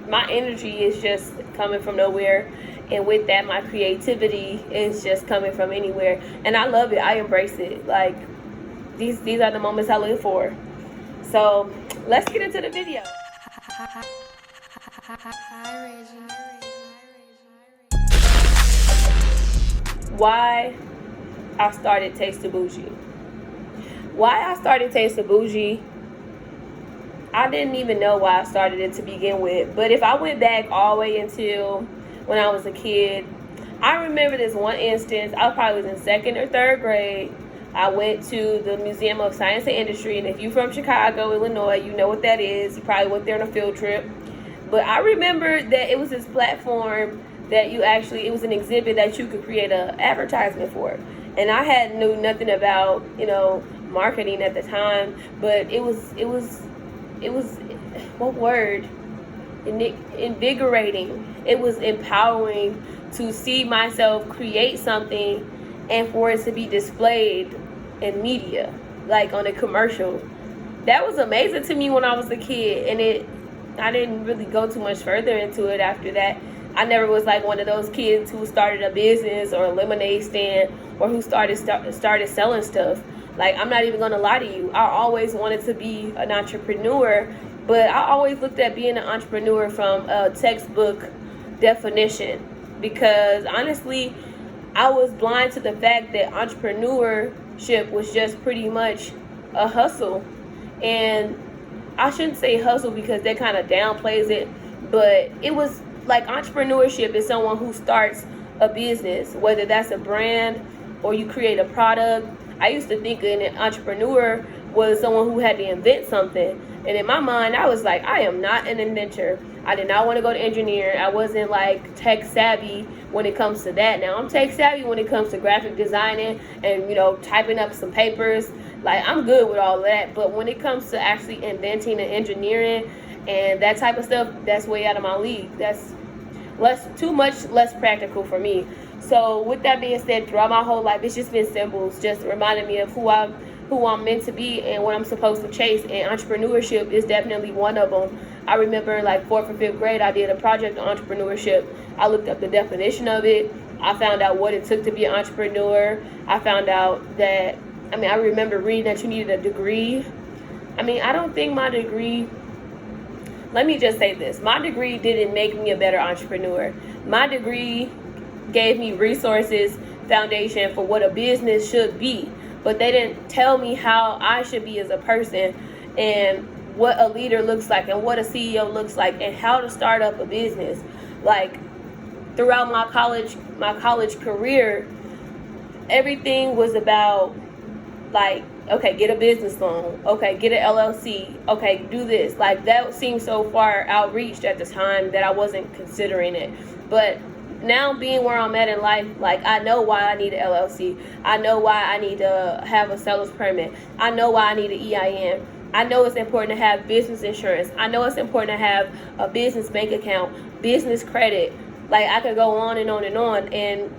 my energy is just coming from nowhere, and with that, my creativity is just coming from anywhere, and I love it. I embrace it. Like, these are the moments I live for. So let's get into the video. Why I started Taste of Bougie. Why I started Taste of Bougie, I didn't even know why I started it to begin with. But if I went back all the way until when I was a kid, I remember this one instance. I probably was in 2nd or 3rd grade. I went to the Museum of Science and Industry, and if you're from Chicago, Illinois, you know what that is. You probably went there on a field trip. But I remember that it was this platform that it was an exhibit that you could create an advertisement for. And I knew nothing about, marketing at the time, but it was what word? Invigorating. It was empowering to see myself create something and for it to be displayed in media, like on a commercial. That was amazing to me when I was a kid, and I didn't really go too much further into it after that. I never was like one of those kids who started a business or a lemonade stand or who started selling stuff. Like, I'm not even gonna lie to you, I always wanted to be an entrepreneur, but I always looked at being an entrepreneur from a textbook definition, because honestly, I was blind to the fact that entrepreneurship was just pretty much a hustle. And I shouldn't say hustle because that kind of downplays it, but it was like entrepreneurship is someone who starts a business, whether that's a brand or you create a product. I used to think an entrepreneur was someone who had to invent something. And in my mind, I was like, I am not an inventor. I did not want to go to engineering. I wasn't like tech savvy when it comes to that. Now I'm tech savvy when it comes to graphic designing and, typing up some papers. Like, I'm good with all that. But when it comes to actually inventing and engineering and that type of stuff, that's way out of my league. That's too much less practical for me. So with that being said, throughout my whole life, it's just been symbols, just reminding me of who I'm meant to be and what I'm supposed to chase. And entrepreneurship is definitely one of them. I remember like 4th or 5th grade, I did a project on entrepreneurship. I looked up the definition of it. I found out what it took to be an entrepreneur. I found out that, I remember reading that you needed a degree. I don't think my degree, let me just say this. My degree didn't make me a better entrepreneur. My degree gave me resources, foundation for what a business should be. But they didn't tell me how I should be as a person and what a leader looks like and what a CEO looks like and how to start up a business. Like, throughout my college career, everything was about like, okay, get a business loan, okay, get an LLC, okay, do this. Like, that seemed so far outreached at the time that I wasn't considering it. But now, being where I'm at in life, like, I know why I need an LLC. I know why I need to have a seller's permit. I know why I need an EIN. I know it's important to have business insurance. I know it's important to have a business bank account, business credit. Like, I could go on and on and on. And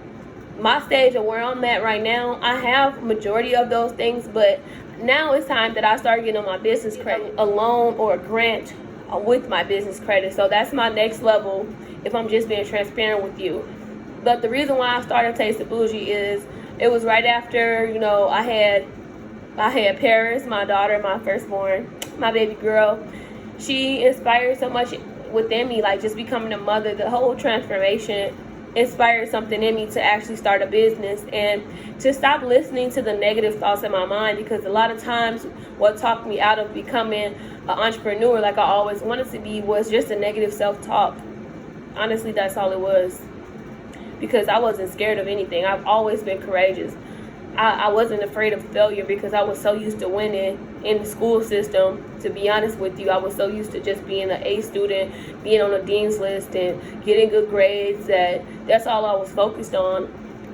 my stage of where I'm at right now, I have majority of those things, but now it's time that I start getting on my business credit, a loan or a grant with my business credit. So that's my next level, if I'm just being transparent with you. But the reason why I started Taste of Bougie is it was right after, I had Paris, my daughter, my firstborn, my baby girl. She inspired so much within me, like just becoming a mother. The whole transformation inspired something in me to actually start a business and to stop listening to the negative thoughts in my mind, because a lot of times what talked me out of becoming an entrepreneur like I always wanted to be was just a negative self-talk. Honestly, that's all it was, because I wasn't scared of anything. I've always been courageous. I wasn't afraid of failure because I was so used to winning in the school system. To be honest with you, I was so used to just being an A student, being on the dean's list and getting good grades, that's all I was focused on.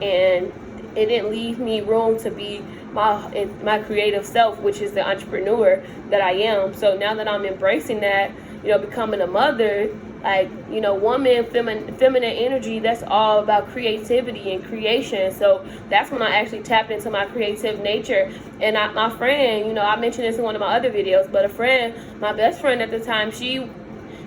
And it didn't leave me room to be my creative self, which is the entrepreneur that I am. So now that I'm embracing that, becoming a mother, woman, feminine energy, that's all about creativity and creation. So that's when I actually tapped into my creative nature. And my friend, I mentioned this in one of my other videos, but my best friend at the time, she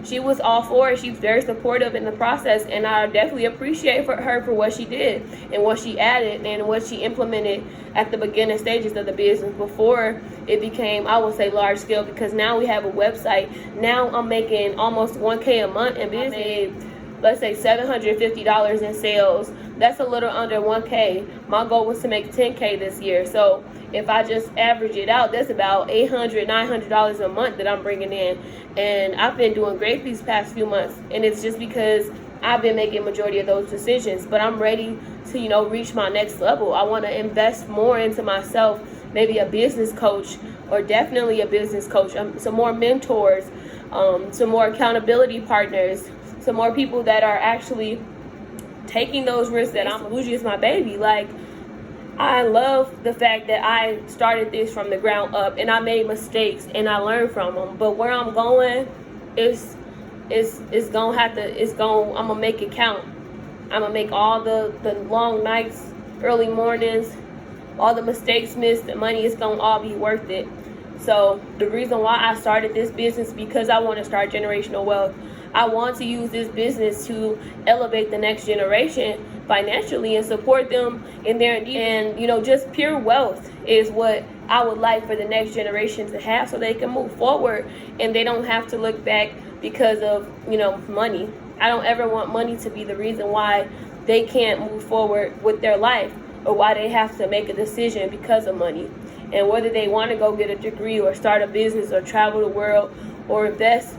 she was all for it. She's very supportive in the process, and I definitely appreciate her for what she did and what she added and what she implemented at the beginning stages of the business before it became, I would say, large scale, because now we have a website. Now I'm making almost $1K a month in business. I made, let's say, $750 in sales. That's a little under $1K. My goal was to make $10K this year. So if I just average it out, that's about $800, $900 a month that I'm bringing in. And I've been doing great these past few months. And it's just because I've been making majority of those decisions. But I'm ready to, reach my next level. I want to invest more into myself, maybe a business coach, or definitely a business coach, some more mentors, some more accountability partners, some more people that are actually taking those risks that I'm bougie is my baby. Like, I love the fact that I started this from the ground up, and I made mistakes and I learned from them. But where I'm going I'm gonna make it count. I'm gonna make all the long nights, early mornings, all the mistakes missed, the money is gonna all be worth it. So the reason why I started this business, because I want to start generational wealth. I want to use this business to elevate the next generation financially and support them in their need. And just pure wealth is what I would like for the next generation to have, so they can move forward and they don't have to look back because of money. I don't ever want money to be the reason why they can't move forward with their life, or why they have to make a decision because of money. And whether they want to go get a degree or start a business or travel the world or invest,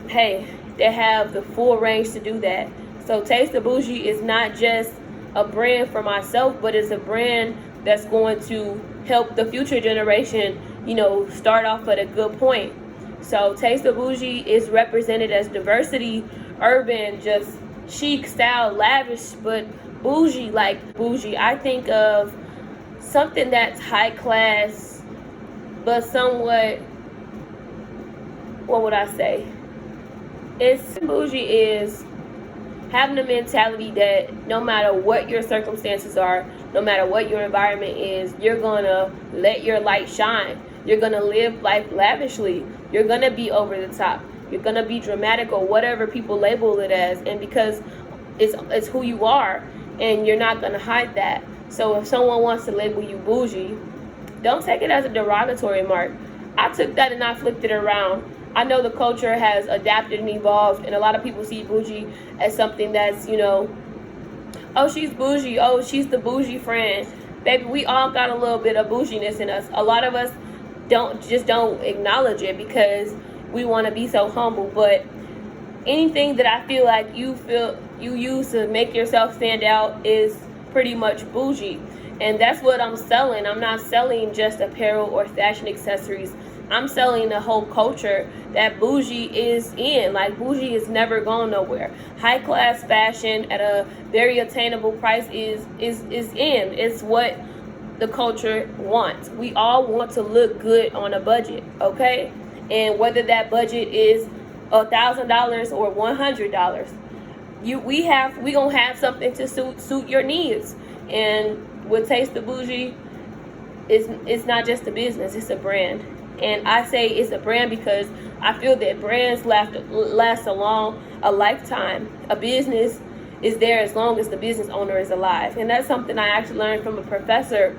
hey, they have the full range to do that. So Taste of Bougie is not just a brand for myself, but it's a brand that's going to help the future generation, start off at a good point. So Taste of Bougie is represented as diversity, urban, just chic style, lavish, but bougie. Like bougie, I think of something that's high class, but somewhat, what would I say? Bougie is having the mentality that no matter what your circumstances are, no matter what your environment is, you're gonna let your light shine. You're gonna live life lavishly. You're gonna be over the top. You're gonna be dramatic, or whatever people label it as, and because it's who you are, and you're not gonna hide that. So if someone wants to label you bougie, don't take it as a derogatory mark. I took that and I flipped it around. I know the culture has adapted and evolved, and a lot of people see bougie as something that's, oh, she's bougie, oh, she's the bougie friend. Baby, we all got a little bit of bouginess in us. A lot of us don't acknowledge it because we want to be so humble. But anything that I feel like you use to make yourself stand out is pretty much bougie. And that's what I'm selling. I'm not selling just apparel or fashion accessories. I'm selling the whole culture that bougie is in. Like, bougie is never going nowhere. High class fashion at a very attainable price is in. It's what the culture wants. We all want to look good on a budget, okay? And whether that budget is $1,000 or $100, we gonna have something to suit your needs. And with Taste the Bougie, it's not just a business, it's a brand. And I say it's a brand because I feel that brands last a lifetime. A business is there as long as the business owner is alive. And that's something I actually learned from a professor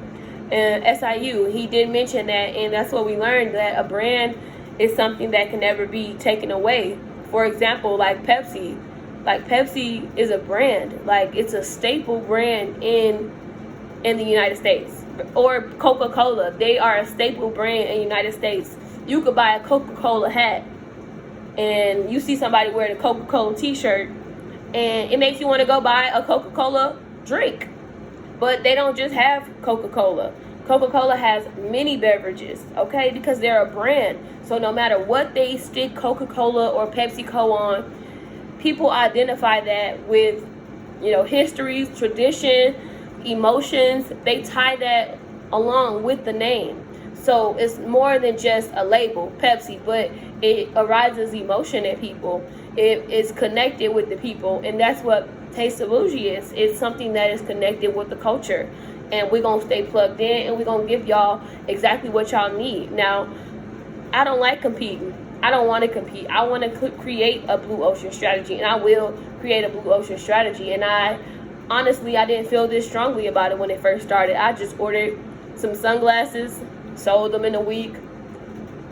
in SIU. He did mention that, and that's what we learned, that a brand is something that can never be taken away. For example, like Pepsi. Like, Pepsi is a brand. Like, it's a staple brand in the United States. Or Coca-Cola, they are a staple brand in the United States. You could buy a Coca-Cola hat and you see somebody wearing a Coca-Cola t-shirt and it makes you want to go buy a Coca-Cola drink. But they don't just have Coca-Cola. Coca-Cola has many beverages, okay, because they're a brand. So no matter what they stick Coca-Cola or PepsiCo on, people identify that with, histories, tradition, emotions. They tie that along with the name. So it's more than just a label, Pepsi, but it arises emotion in people. It is connected with the people, and that's what Taste of Bougie is. It's something that is connected with the culture, and we're gonna stay plugged in, and we're gonna give y'all exactly what y'all need. Now, I don't like competing. I don't want to compete. I want to create a blue ocean strategy, and I will create a blue ocean strategy. And honestly, I didn't feel this strongly about it when it first started. I just ordered some sunglasses, sold them in a week,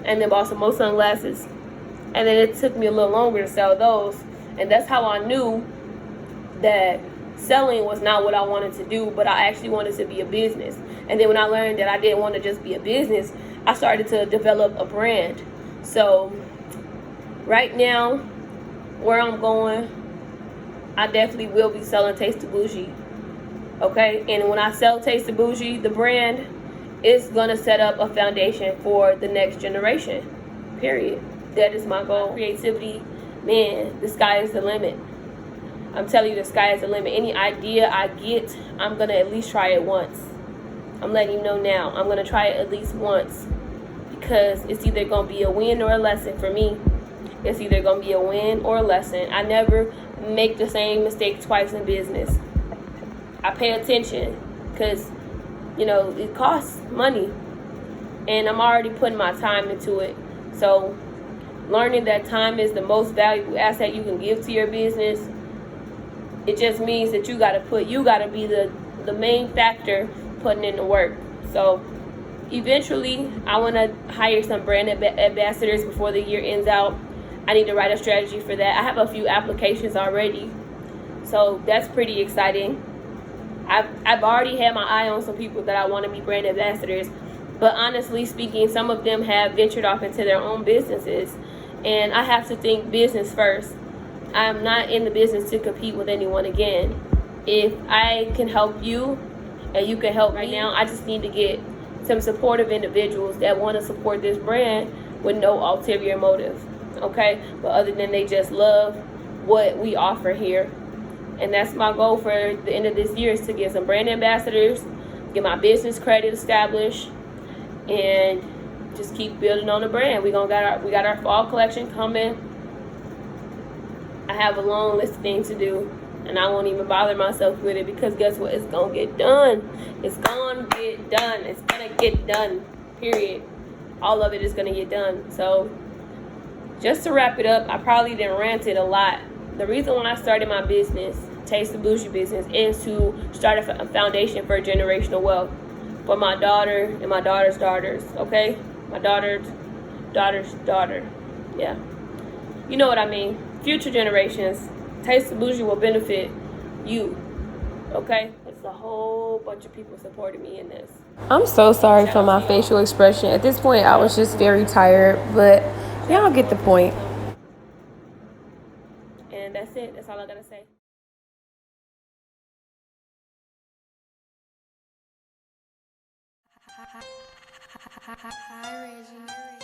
and then bought some more sunglasses. And then it took me a little longer to sell those. And that's how I knew that selling was not what I wanted to do, but I actually wanted to be a business. And then when I learned that I didn't want to just be a business, I started to develop a brand. So right now, where I'm going, I definitely will be selling Taste the Bougie. Okay? And when I sell Taste the Bougie, the brand is going to set up a foundation for the next generation. Period. That is my goal. Creativity, man, the sky is the limit. I'm telling you, the sky is the limit. Any idea I get, I'm going to at least try it once. I'm letting you know now. I'm going to try it at least once. Because it's either going to be a win or a lesson for me. It's either going to be a win or a lesson. I never make the same mistake twice in business. I pay attention because, it costs money. And I'm already putting my time into it. So learning that time is the most valuable asset you can give to your business, it just means that you got to be the main factor putting in the work. So eventually, I want to hire some brand ambassadors before the year ends out. I need to write a strategy for that. I have a few applications already, so that's pretty exciting. I've already had my eye on some people that I want to be brand ambassadors, but honestly speaking, some of them have ventured off into their own businesses, and I have to think business first. I'm not in the business to compete with anyone again. If I can help you and you can help me now, I just need to get some supportive individuals that want to support this brand with no ulterior motive, okay? But other than they just love what we offer here. And that's my goal for the end of this year, is to get some brand ambassadors, get my business credit established, and just keep building on the brand. We got our fall collection coming. I have a long list of things to do, and I won't even bother myself with it, because guess what? It's gonna get done. It's gonna get done. It's gonna get done. Period. All of it is gonna get done. So just to wrap it up, I probably didn't rant it a lot. The reason why I started my business, Taste the Bougie business, is to start a foundation for generational wealth for my daughter and my daughter's daughters, okay? My daughter's daughter. Yeah. You know what I mean. Future generations. Taste the Bougie will benefit you, okay? It's a whole bunch of people supporting me in this. I'm so sorry for my facial expression. At this point, I was just very tired, but y'all get the point. And that's it. That's all I gotta say. Hi, Reggie.